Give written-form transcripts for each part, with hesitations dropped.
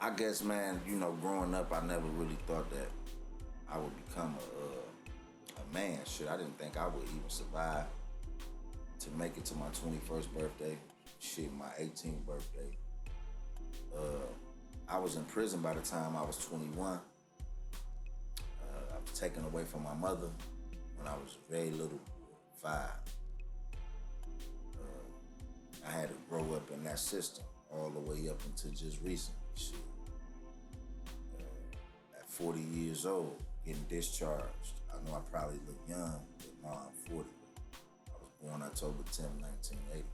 I guess, man, growing up, I never really thought that I would become a man. Shit, I didn't think I would even survive to make it to my 21st birthday. Shit, my 18th birthday. I was in prison by the time I was 21. I was taken away from my mother when I was very little, 5. I had to grow up in that system all the way up until just recently. Shit. At 40 years old, getting discharged. I know I probably look young, but no, I'm 40. I was born October 10, 1980.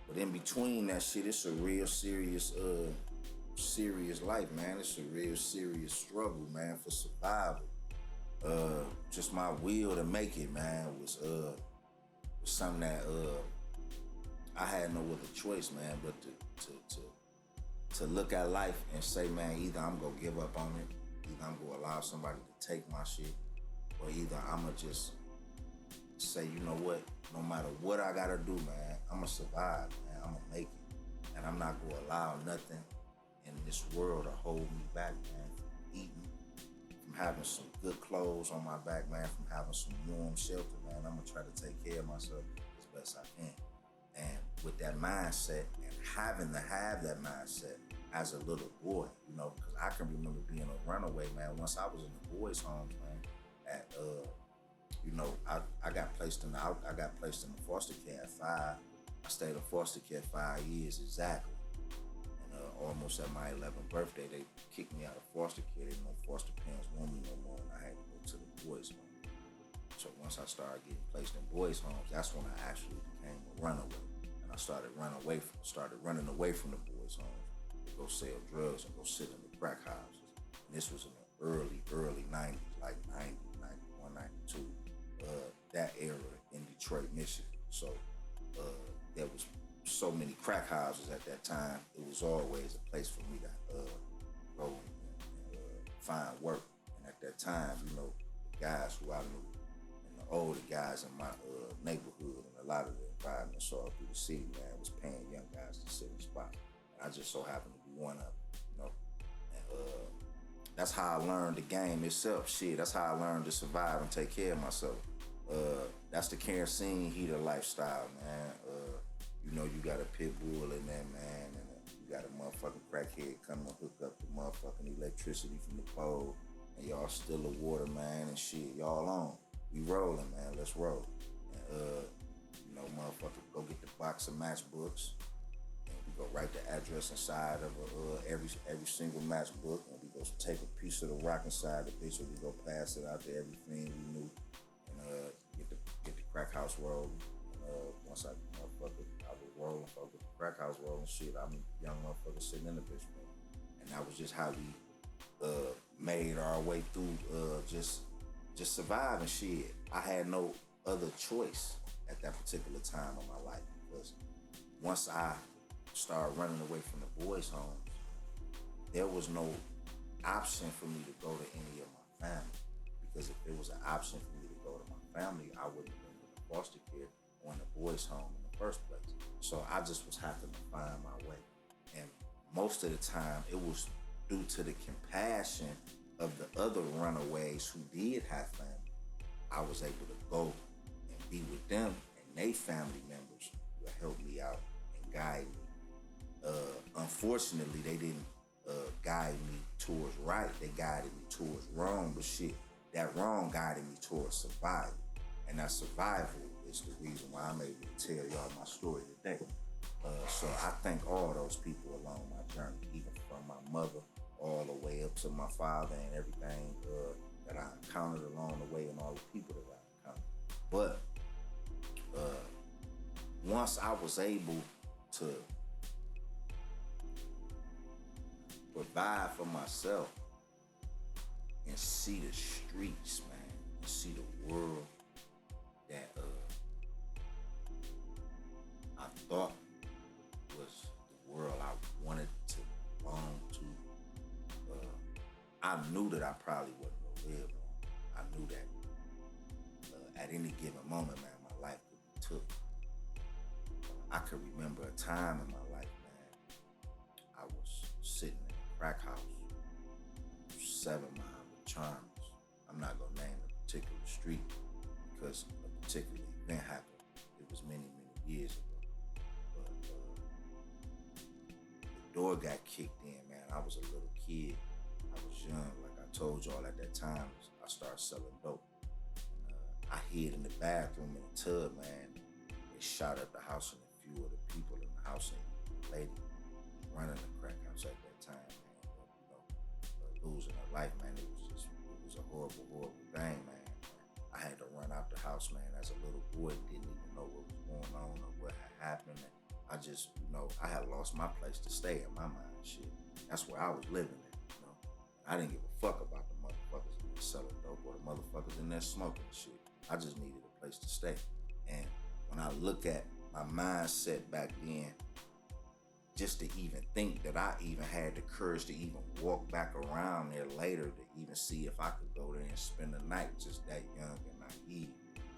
But in between that shit, it's a real serious life, man. It's a real serious struggle, man, for survival. Just my will to make it, man, was something that I had no other choice, man, but to look at life and say, man, either I'm gonna give up on it, either I'm gonna allow somebody to take my shit, or either I'm gonna just say, you know what, no matter what I gotta do, man, I'm gonna survive, man, I'm gonna make it. And I'm not gonna allow nothing in this world to hold me back, man, from eating, from having some good clothes on my back, man, from having some warm shelter, man. I'm gonna try to take care of myself as best I can. And with that mindset, and having to have that mindset as a little boy, because I can remember being a runaway, man. Once I was in the boys' homes, man, I got placed in the foster care at 5. I stayed in foster care 5 years exactly. And almost at my 11th birthday, they kicked me out of foster care. They didn't know foster parents want me no more, and I had to go to the boys' home. So once I started getting placed in boys' homes, that's when I actually became a runaway. And I started running away from the boys' homes to go sell drugs and go sit in the crack houses. And this was in the early 90s, like 90, 91, 92, that era in Detroit, Michigan. So there was so many crack houses at that time. It was always a place for me to go and find work. And at that time, the guys who I knew, the older guys in my neighborhood and a lot of the environments all through the city, man, was paying young guys to sit in spots. And I just so happened to be one of them, And that's how I learned the game itself. Shit, that's how I learned to survive and take care of myself. That's the kerosene heater lifestyle, man. You got a pit bull in there, man, and you got a motherfucking crackhead coming to hook up the motherfucking electricity from the pole, and y'all still the water, man, and shit, y'all on. We rolling, man. Let's roll. And motherfucker, go get the box of matchbooks, and we go write the address inside of every single matchbook, and we go take a piece of the rock inside the bitch, and we go pass it out to every friend we knew, and get the crack house rolling. And once I was rolling, fuck with the crack house rolling, shit. I'm a young motherfucker sitting in the bitch, man. And that was just how we made our way through just surviving shit. I had no other choice at that particular time of my life, because once I started running away from the boys' homes, there was no option for me to go to any of my family. Because if there was an option for me to go to my family, I wouldn't have been in the foster care or in the boys' home in the first place. So I just was having to find my way. And most of the time, it was due to the compassion of the other runaways who did have family. I was able to go and be with them, and they family members would help me out and guide me. Unfortunately, they didn't guide me towards right. They guided me towards wrong, but shit, that wrong guided me towards survival. And that survival is the reason why I'm able to tell y'all my story today. So I thank all those people along my journey, even from my mother all the way up to my father and everything that I encountered along the way, and all the people that I encountered. But once I was able to provide for myself and see the streets, man, and see the world that I thought was the world I wanted to belong to, I knew that I probably wasn't gonna live long. I knew that at any given moment, man, my life could be took. I could remember a time in my life, man, I crack house, 7 Mile with Charmers. I'm not gonna name a particular street because a particular event happened. It was many, many years ago. But the door got kicked in, man. I was a little kid. I was young. Like I told y'all at that time, I started selling dope. And, I hid in the bathroom in the tub, man. They shot up the house and a few of the people in the house, and the lady was running the crack house at that time, man. But, losing her life, man, it was a horrible, horrible thing, man. I had to run out the house, man, as a little boy. Didn't even know what was going on or what had happened. And I just, I had lost my place to stay in my mind, shit. That's where I was living at, I didn't give a fuck about the motherfuckers in there selling dope or the motherfuckers in there smoking shit. I just needed a place to stay. And when I look at my mindset back then, just to even think that I even had the courage to even walk back around there later to even see if I could go there and spend the night, just that young and naive,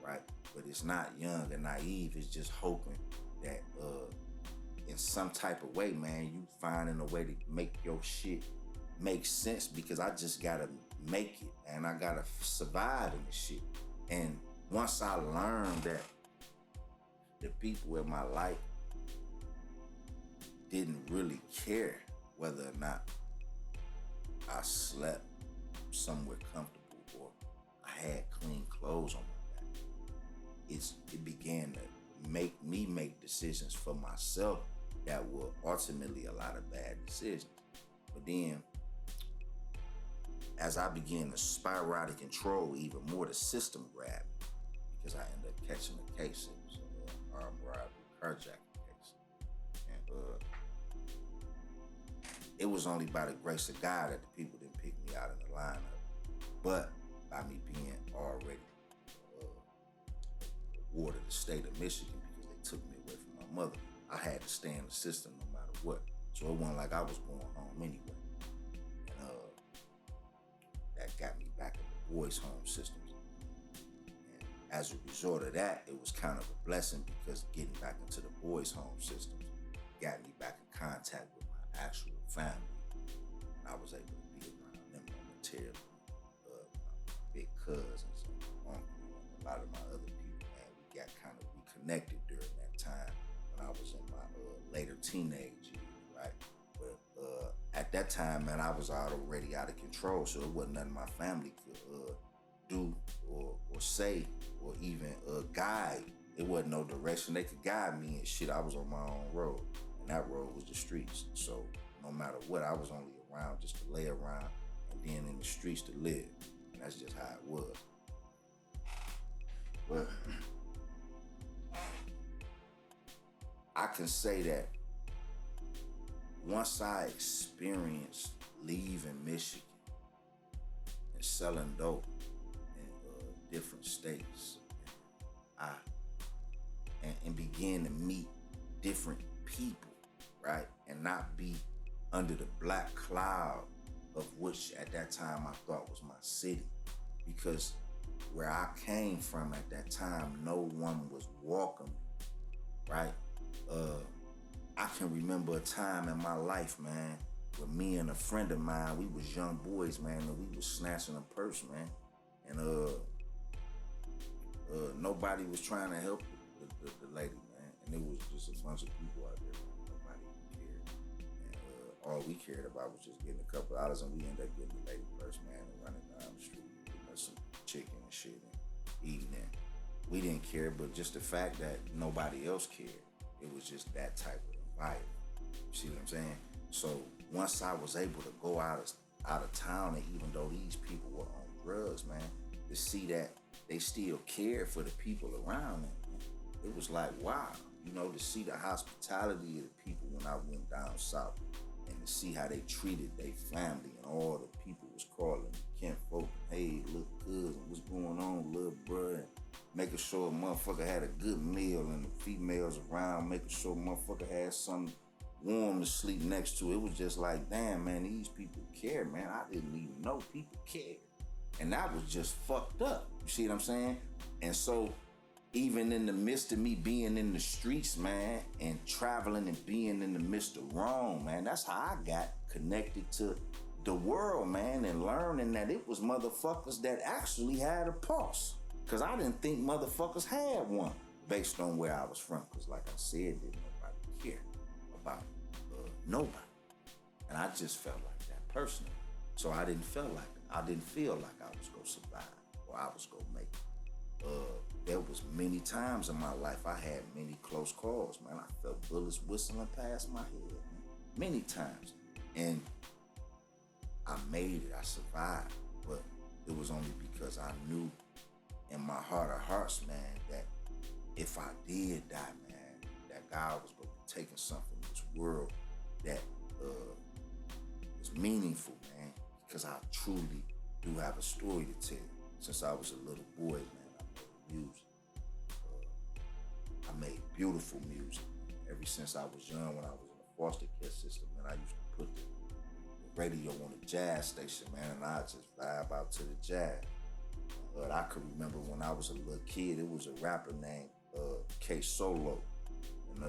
right? But it's not young and naive, it's just hoping that in some type of way, man, you finding a way to make your shit make sense, because I just gotta make it and I gotta survive in this shit. And once I learned that the people in my life didn't really care whether or not I slept somewhere comfortable or I had clean clothes on my back, it began to make me make decisions for myself that were ultimately a lot of bad decisions. But then, as I began to spiral out of control even more, the system grabbed me, because I ended up catching a case. It was an armed robbery, carjacking case. And it was only by the grace of God that the people didn't pick me out in the lineup. But by me being already ward of the state of Michigan, because they took me away from my mother, I had to stay in the system no matter what. So it wasn't like I was going home anyway. That got me back in the boys' home systems. And as a result of that, it was kind of a blessing, because getting back into the boys' home systems got me back in contact with my actual family. I was able to be around them momentarily. My big cousins and my uncle and a lot of my other people, man, we got kind of reconnected during that time when I was in my later teenage years, right? But at that time, man, I was already out of control, so it wasn't nothing my family could do or say or even guide. It wasn't no direction they could guide me and shit. I was on my own road, and that road was the streets. So no matter what, I was only around just to lay around, and then in the streets to live, and that's just how it was. But I can say that once I experienced leaving Michigan and selling dope in different states, and began to meet different people, right? And not be under the black cloud of which at that time I thought was my city. Because where I came from at that time, no one was welcome, right? I can remember a time in my life, man, where me and a friend of mine, we was young boys, man, and we was snatching a purse, man. And nobody was trying to help the lady, man. And it was just a bunch of people out there, man. Nobody cared. And all we cared about was just getting a couple of dollars, and we ended up getting the lady purse, man, and running down the street, getting us some chicken and shit and eating it. We didn't care, but just the fact that nobody else cared, it was just that type of environment. You see what I'm saying? So once I was able to go out of town, and even though these people were on drugs, man, to see that they still cared for the people around them, it was like, wow. To see the hospitality of the people when I went down south, and to see how they treated their family, and all the people was calling me kinfolk, hey, little cousin, what's going on, little bruh, and making sure a motherfucker had a good meal, and the females around making sure a motherfucker had something warm to sleep next to. It was just like, damn, man, these people care, man. I didn't even know people cared. And that was just fucked up. You see what I'm saying? And so even in the midst of me being in the streets, man, and traveling and being in the midst of Rome, man, that's how I got connected to the world, man, and learning that it was motherfuckers that actually had a pulse. Because I didn't think motherfuckers had one based on where I was from. Because like I said, didn't nobody care about nobody. And I just felt like that personally. So I didn't feel like I was gonna survive or I was gonna make it. There was many times in my life I had many close calls, man. I felt bullets whistling past my head, man. Many times. And I made it, I survived. But it was only because I knew in my heart of hearts, man, that if I did die, man, that God was gonna be taking something from this world that is meaningful, man. Because I truly do have a story to tell. Since I was a little boy, man, I made music. I made beautiful music. Ever since I was young, when I was in the foster care system, man, I used to put the radio on the jazz station, man, and I just vibe out to the jazz. But I could remember when I was a little kid, it was a rapper named K Solo, and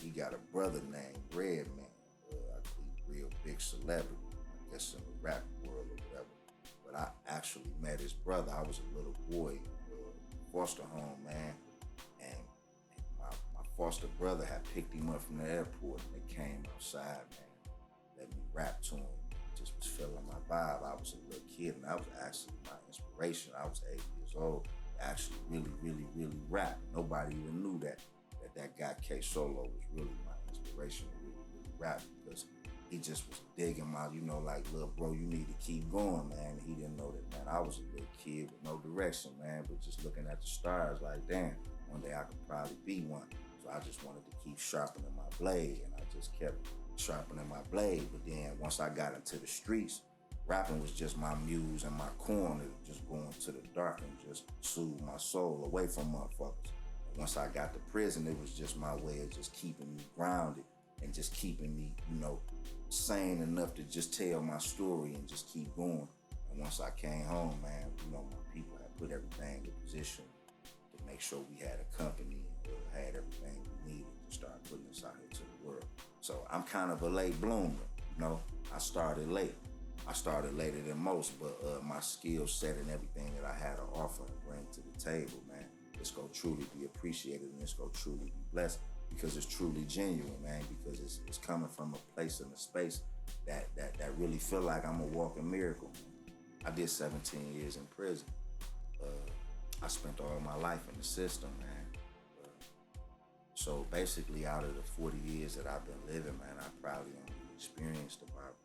he got a brother named Redman. He's a real big celebrity, I guess, in the rap world or whatever. But I actually met his brother. I was a little boy in foster home, man, and my foster brother had picked him up from the airport, and they came outside, man, let me rap to him. Just was feeling my vibe. I was a little kid, and that was actually my inspiration. I was 8 years old to actually really rap. Nobody even knew that guy K Solo was really my inspiration to really rap, because he just was digging my, like, little bro, you need to keep going, man. And he didn't know that, man, I was a little kid with no direction, man, but just looking at the stars like, damn, one day I could probably be one. So I just wanted to keep sharpening my blade, and I just kept sharpening my blade. But then once I got into the streets, rapping was just my muse and my corner, just going to the dark and just soothe my soul away from motherfuckers. And once I got to prison, it was just my way of just keeping me grounded and just keeping me, sane enough to just tell my story and just keep going. And once I came home, man, my people had put everything in position to make sure we had a company and had everything we needed to start putting us out here to the world. So I'm kind of a late bloomer, I started late. I started later than most, but my skill set and everything that I had to offer and bring to the table, man, it's gonna truly be appreciated, and it's gonna truly be blessed, because it's truly genuine, man, because it's coming from a place and a space that really feel like I'm a walking miracle, man. I did 17 years in prison. I spent all my life in the system, man. So basically, out of the 40 years that I've been living, man, I probably only experienced about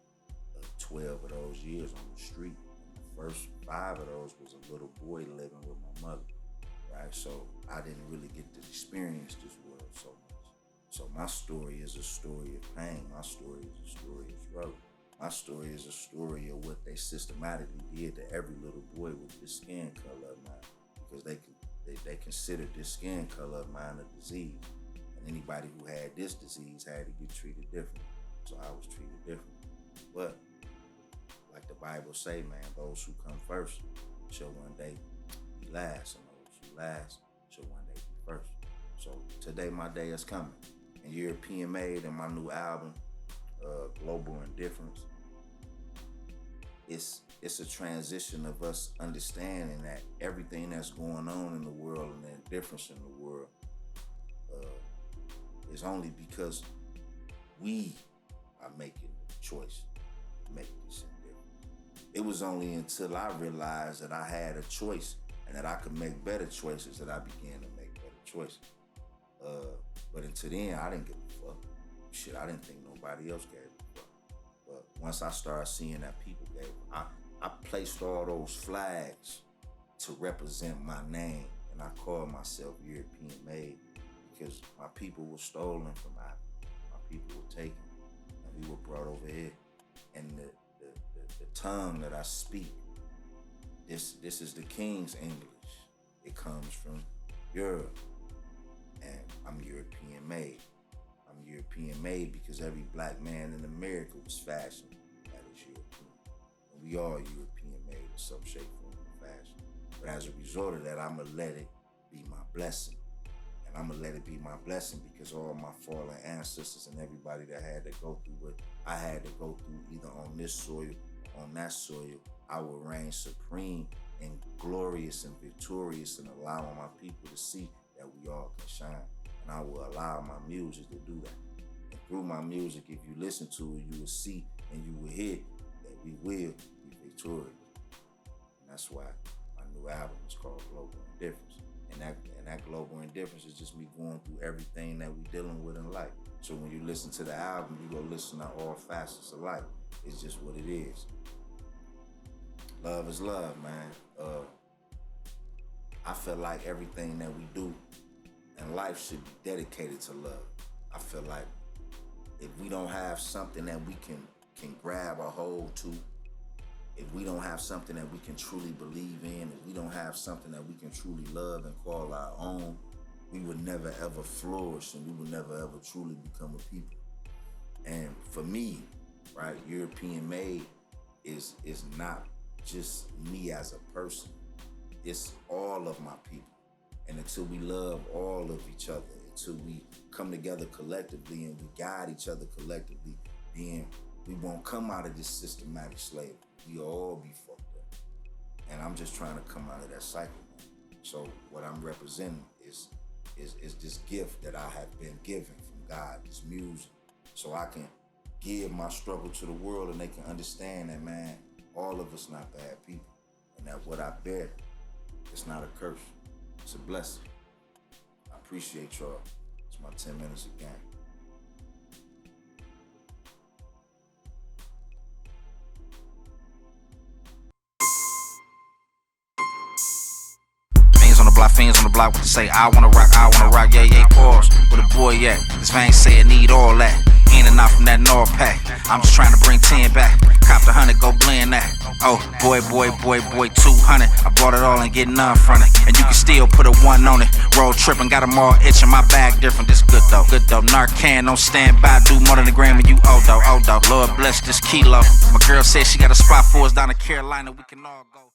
12 of those years on the street. And the first 5 of those was a little boy living with my mother, right? So I didn't really get to experience this world so much. So my story is a story of pain. My story is a story of struggle. My story is a story of what they systematically did to every little boy with this skin color of mine, because they considered this skin color of mine a disease. And anybody who had this disease had to get treated different. So I was treated different. But like the Bible say, man, those who come first shall one day be last, and those who last shall one day be first. So today my day is coming. And European Made and my new album, Global Indifference, it's a transition of us understanding that everything that's going on in the world and the indifference in the world is only because we are making the choice to make this indifference. It was only until I realized that I had a choice and that I could make better choices that I began to make better choices. But until then, I didn't give a fuck. Shit, I didn't think nobody else gave a fuck. But once I started seeing that people gave, I placed all those flags to represent my name, and I called myself European Made, because my people were stolen from Africa. My people were taken, and we were brought over here. And the tongue that I speak, this is the King's English. It comes from Europe, and I'm European Made. I'm European Made because every black man in America was fashioned that is European. And we all European made in some shape, form, or fashion. But as a result of that, I'ma let it be my blessing. And I'm gonna let it be my blessing because all my fallen ancestors and everybody that had to go through what I had to go through, either on this soil or on that soil, I will reign supreme and glorious and victorious, and allowing my people to see that we all can shine. And I will allow my music to do that. And through my music, if you listen to it, you will see and you will hear that we will be victorious. And that's why my new album is called Global Indifference. And that global indifference is just me going through everything that we dealing with in life. So when you listen to the album, you go listen to all facets of life. It's just what it is. Love is love, man. I feel like everything that we do in life should be dedicated to love. I feel like if we don't have something that we can grab a hold to, if we don't have something that we can truly believe in, if we don't have something that we can truly love and call our own, we would never ever flourish, and we would never ever truly become a people. And for me, right, European Made is not just me as a person. It's all of my people. And until we love all of each other, until we come together collectively and we guide each other collectively, then we won't come out of this systematic slavery. We'll all be fucked up. And I'm just trying to come out of that cycle. So what I'm representing is this gift that I have been given from God, this music, so I can give my struggle to the world and they can understand that, man, all of us not bad people. And that what I bear, it's not a curse, it's a blessing. I appreciate y'all. It's my 10 minutes again. Fiends on the block, what to say? I wanna rock, yeah, yeah, pause. Where the boy at? This vein say it need all that. In and out from that Nord pack. I'm just trying to bring 10 back. Cop the 100, go blend that. Oh, boy, 200. I bought it all and get none from it. And you can still put a 1 on it. Road tripping, got them all itching. My bag different, this good though. Narcan, don't stand by, do more than a gram and you owe though. Lord bless this kilo. My girl said she got a spot for us down in Carolina, we can all go.